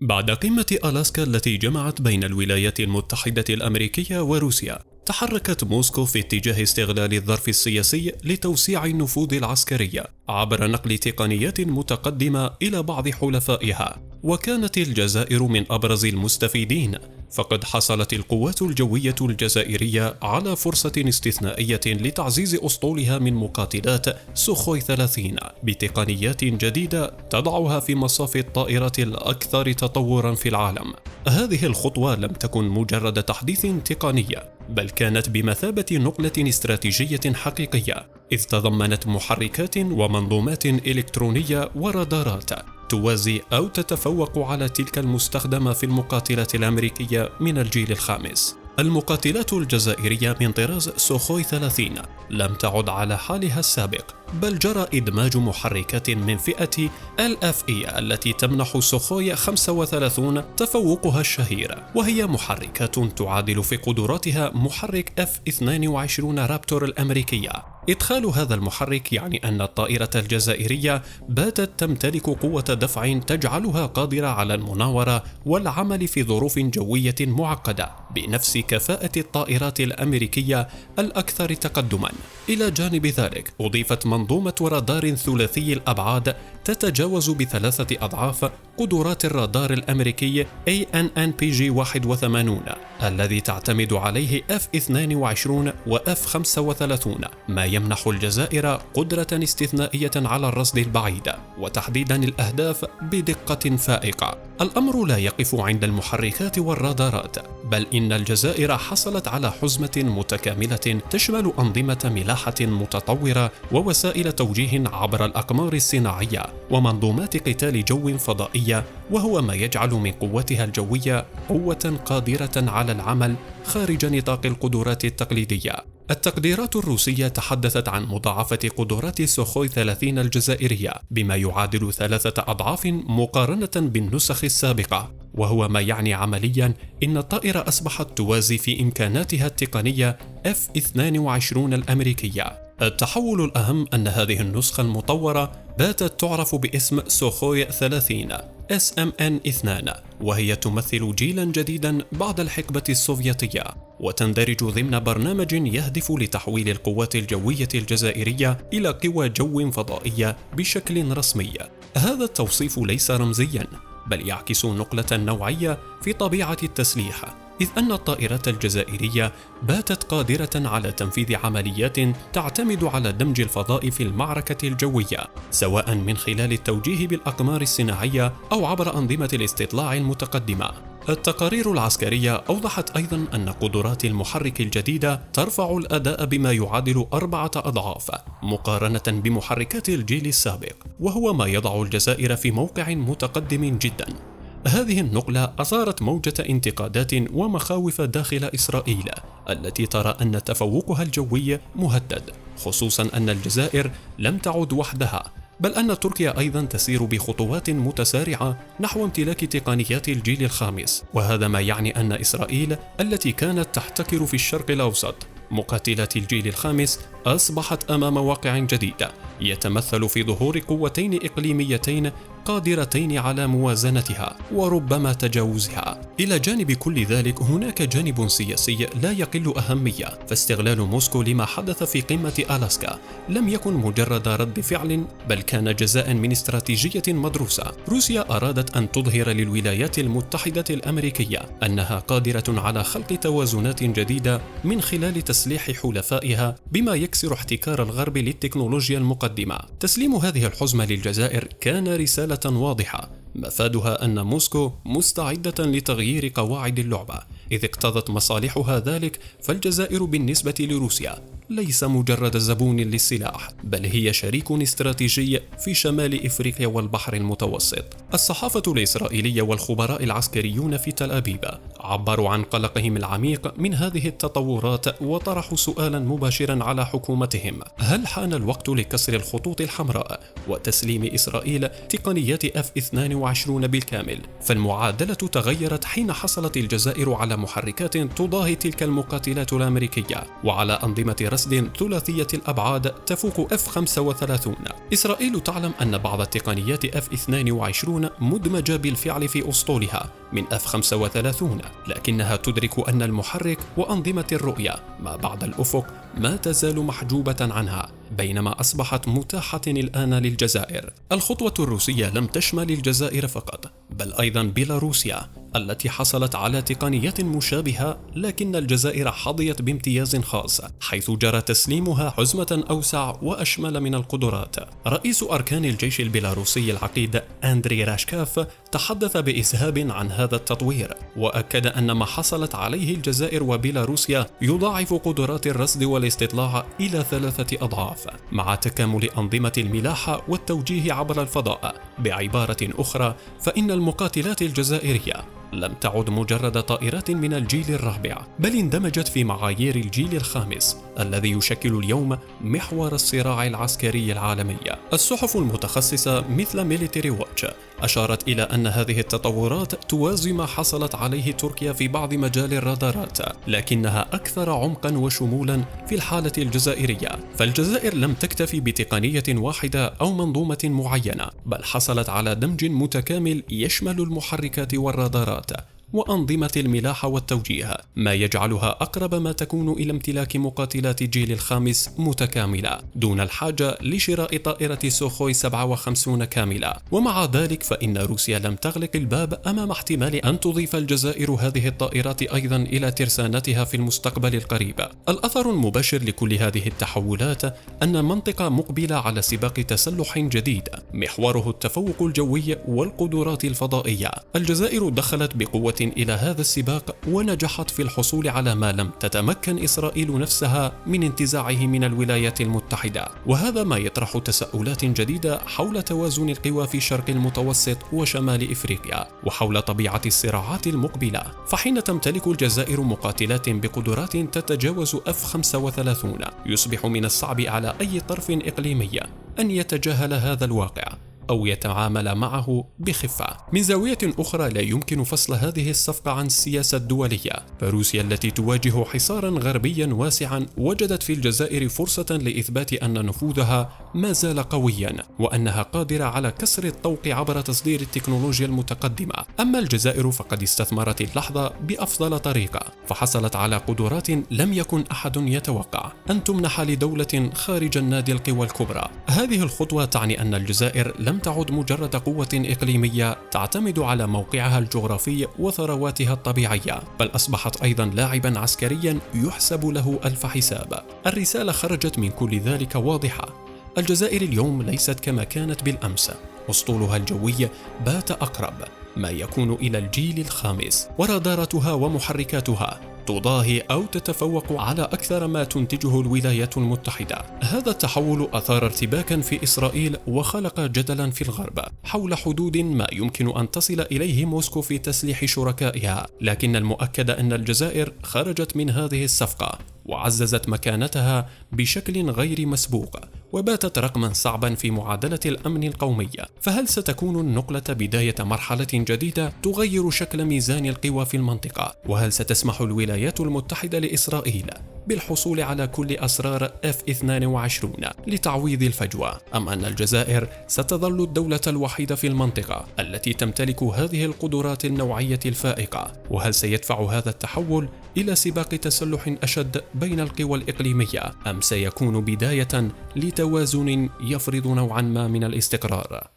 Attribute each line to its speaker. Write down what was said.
Speaker 1: بعد قمة ألاسكا التي جمعت بين الولايات المتحدة الأمريكية وروسيا، تحركت موسكو في اتجاه استغلال الظرف السياسي لتوسيع النفوذ العسكري عبر نقل تقنيات متقدمة إلى بعض حلفائها، وكانت الجزائر من أبرز المستفيدين، فقد حصلت القوات الجوية الجزائرية على فرصة استثنائية لتعزيز أسطولها من مقاتلات سوخوي 30 بتقنيات جديدة تضعها في مصاف الطائرات الأكثر تطوراً في العالم. هذه الخطوة لم تكن مجرد تحديث تقني، بل كانت بمثابة نقلة استراتيجية حقيقية، إذ تضمنت محركات ومنظومات إلكترونية ورادارات توازي أو تتفوق على تلك المستخدمة في المقاتلات الأمريكية من الجيل الخامس. المقاتلات الجزائرية من طراز سوخوي 30 لم تعد على حالها السابق، بل جرى إدماج محركات من فئة LFE التي تمنح سوخوي 35 تفوقها الشهير، وهي محركات تعادل في قدراتها محرك F-22 رابتور الأمريكية. إدخال هذا المحرك يعني أن الطائرة الجزائرية باتت تمتلك قوة دفع تجعلها قادرة على المناورة والعمل في ظروف جوية معقدة بنفس كفاءة الطائرات الأمريكية الأكثر تقدماً. إلى جانب ذلك، أضيفت منظومة رادار ثلاثي الأبعاد تتجاوز ب3 أضعاف قدرات الرادار الأمريكي ANNPG-81 الذي تعتمد عليه F-22 و F-35، ما يمنح الجزائر قدرة استثنائية على الرصد البعيد وتحديد الأهداف بدقة فائقة. الأمر لا يقف عند المحركات والرادارات، بل إن الجزائر حصلت على حزمة متكاملة تشمل أنظمة ملاحة متطورة ووسائل توجيه عبر الأقمار الصناعية ومنظومات قتال جو فضائية، وهو ما يجعل من قوتها الجوية قوة قادرة على العمل خارج نطاق القدرات التقليدية. التقديرات الروسية تحدثت عن مضاعفة قدرات سوخوي 30 الجزائرية بما يعادل 3 أضعاف مقارنة بالنسخ السابقة، وهو ما يعني عملياً إن الطائرة أصبحت توازي في إمكاناتها التقنية F-22 الأمريكية. التحول الأهم أن هذه النسخة المطورة باتت تعرف باسم سوخوي 30 SMN-2، وهي تمثل جيلاً جديداً بعد الحقبة السوفيتية، وتندرج ضمن برنامج يهدف لتحويل القوات الجوية الجزائرية إلى قوى جو فضائية بشكل رسمي. هذا التوصيف ليس رمزياً، بل يعكس نقلة نوعية في طبيعة التسليح، إذ أن الطائرة الجزائرية باتت قادرة على تنفيذ عمليات تعتمد على دمج الفضاء في المعركة الجوية، سواء من خلال التوجيه بالأقمار الصناعية أو عبر أنظمة الاستطلاع المتقدمة. التقارير العسكرية أوضحت أيضاً أن قدرات المحرك الجديدة ترفع الأداء بما يعادل 4 أضعاف مقارنة بمحركات الجيل السابق، وهو ما يضع الجزائر في موقع متقدم جداً. هذه النقلة أثارت موجة انتقادات ومخاوف داخل إسرائيل التي ترى أن تفوقها الجوي مهدد، خصوصاً أن الجزائر لم تعد وحدها، بل أن تركيا أيضاً تسير بخطوات متسارعة نحو امتلاك تقنيات الجيل الخامس، وهذا ما يعني أن إسرائيل التي كانت تحتكر في الشرق الأوسط مقاتلات الجيل الخامس أصبحت أمام واقع جديد يتمثل في ظهور قوتين إقليميتين قادرتين على موازنتها وربما تجاوزها. إلى جانب كل ذلك، هناك جانب سياسي لا يقل أهمية، فاستغلال موسكو لما حدث في قمة ألاسكا لم يكن مجرد رد فعل، بل كان جزاء من استراتيجية مدروسة. روسيا أرادت أن تظهر للولايات المتحدة الأمريكية أنها قادرة على خلق توازنات جديدة من خلال تسليح حلفائها بما يكسر احتكار الغرب للتكنولوجيا المقدمة. تسليم هذه الحزمة للجزائر كان رسالة واضحة، مفادها أن موسكو مستعدة لتغيير قواعد اللعبة، إذ اقتضت مصالحها ذلك، فالجزائر بالنسبة لروسيا ليس مجرد زبون للسلاح، بل هي شريك استراتيجي في شمال إفريقيا والبحر المتوسط. الصحافة الإسرائيلية والخبراء العسكريون في تل أبيب عبروا عن قلقهم العميق من هذه التطورات، وطرحوا سؤالا مباشرا على حكومتهم: هل حان الوقت لكسر الخطوط الحمراء وتسليم إسرائيل تقنيات F-22 بالكامل؟ فالمعادلة تغيرت حين حصلت الجزائر على محركات تضاهي تلك المقاتلات الأمريكية، وعلى أنظمة قصد ثلاثية الأبعاد تفوق F-35. إسرائيل تعلم أن بعض التقنيات F-22 مدمجة بالفعل في أسطولها من F-35، لكنها تدرك أن المحرك وأنظمة الرؤية ما بعد الأفق ما تزال محجوبة عنها، بينما أصبحت متاحة الآن للجزائر. الخطوة الروسية لم تشمل الجزائر فقط، بل أيضا بيلاروسيا التي حصلت على تقنية مشابهة، لكن الجزائر حظيت بامتياز خاص حيث جرى تسليمها حزمة أوسع وأشمل من القدرات. رئيس أركان الجيش البيلاروسي العقيد أندري راشكاف تحدث بإسهاب عن هذا التطوير، وأكد أن ما حصلت عليه الجزائر وبيلاروسيا يضاعف قدرات الرصد والاستطلاع إلى 3 أضعاف، مع تكامل أنظمة الملاحة والتوجيه عبر الفضاء. بعبارة أخرى، فإن المقاتلات الجزائرية لم تعد مجرد طائرات من الجيل الرابع، بل اندمجت في معايير الجيل الخامس الذي يشكل اليوم محور الصراع العسكري العالمي. الصحف المتخصصة مثل ميليتري واتش أشارت إلى أن هذه التطورات توازي ما حصلت عليه تركيا في بعض مجال الرادارات، لكنها أكثر عمقا وشمولا في الحالة الجزائرية. فالجزائر لم تكتفي بتقنية واحدة أو منظومة معينة، بل حصلت على دمج متكامل يشمل المحركات والرادارات وأنظمة الملاحة والتوجيه، ما يجعلها أقرب ما تكون إلى امتلاك مقاتلات الجيل الخامس متكاملة دون الحاجة لشراء طائرة سوخوي 57 كاملة. ومع ذلك فإن روسيا لم تغلق الباب أمام احتمال أن تضيف الجزائر هذه الطائرات أيضا إلى ترسانتها في المستقبل القريب. الأثر المباشر لكل هذه التحولات أن منطقة مقبلة على سباق تسلح جديد محوره التفوق الجوي والقدرات الفضائية. الجزائر دخلت بقوة إلى هذا السباق ونجحت في الحصول على ما لم تتمكن إسرائيل نفسها من انتزاعه من الولايات المتحدة، وهذا ما يطرح تساؤلات جديدة حول توازن القوى في شرق المتوسط وشمال إفريقيا، وحول طبيعة الصراعات المقبلة. فحين تمتلك الجزائر مقاتلات بقدرات تتجاوز F-35 يصبح من الصعب على أي طرف إقليمي أن يتجاهل هذا الواقع أو يتعامل معه بخفة. من زاوية أخرى لا يمكن فصل هذه الصفقة عن السياسة الدولية، فروسيا التي تواجه حصارا غربيا واسعا وجدت في الجزائر فرصة لإثبات أن نفوذها ما زال قويا وأنها قادرة على كسر الطوق عبر تصدير التكنولوجيا المتقدمة. أما الجزائر فقد استثمرت اللحظة بأفضل طريقة، فحصلت على قدرات لم يكن أحد يتوقع أن تمنح لدولة خارج النادي القوى الكبرى. هذه الخطوة تعني أن الجزائر لم تعد مجرد قوة إقليمية تعتمد على موقعها الجغرافي وثرواتها الطبيعية، بل أصبحت أيضا لاعبا عسكريا يحسب له ألف حساب. الرسالة خرجت من كل ذلك واضحة: الجزائر اليوم ليست كما كانت بالأمس، أسطولها الجوي بات أقرب ما يكون إلى الجيل الخامس، ورادارتها ومحركاتها تضاهي أو تتفوق على أكثر ما تنتجه الولايات المتحدة. هذا التحول أثار ارتباكا في إسرائيل وخلق جدلا في الغرب حول حدود ما يمكن أن تصل إليه موسكو في تسليح شركائها، لكن المؤكد أن الجزائر خرجت من هذه الصفقة وعززت مكانتها بشكل غير مسبوق، وباتت رقما صعبا في معادلة الأمن القومي. فهل ستكون النقلة بداية مرحلة جديدة تغير شكل ميزان القوى في المنطقة؟ وهل ستسمح الولايات المتحدة لإسرائيل بالحصول على كل أسرار F-22 لتعويض الفجوة، أم أن الجزائر ستظل الدولة الوحيدة في المنطقة التي تمتلك هذه القدرات النوعية الفائقة؟ وهل سيدفع هذا التحول إلى سباق تسلح أشد بين القوى الإقليمية، أم سيكون بداية لتوازن يفرض نوعا ما من الاستقرار؟